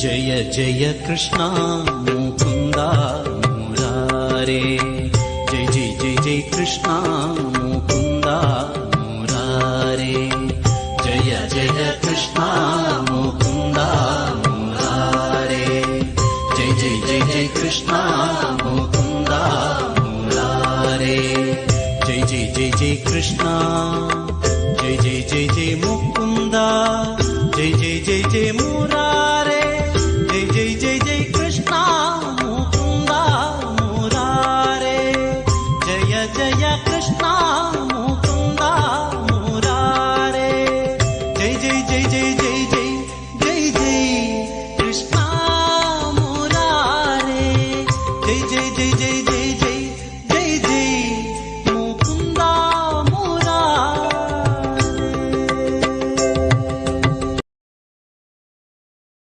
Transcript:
జయ జయ Krishna Mukunda మురారే, జయ జయ జయ జయ Krishna Mukunda మురారే, జయ జయ Krishna Mukunda మురారే, జయ జయ జయ జయ Krishna Mukunda మురారే, జయ జయ జయ జయ Krishna, జయ జయ జయ జయ Mukunda, జయ జయ జయ జయ మురారే.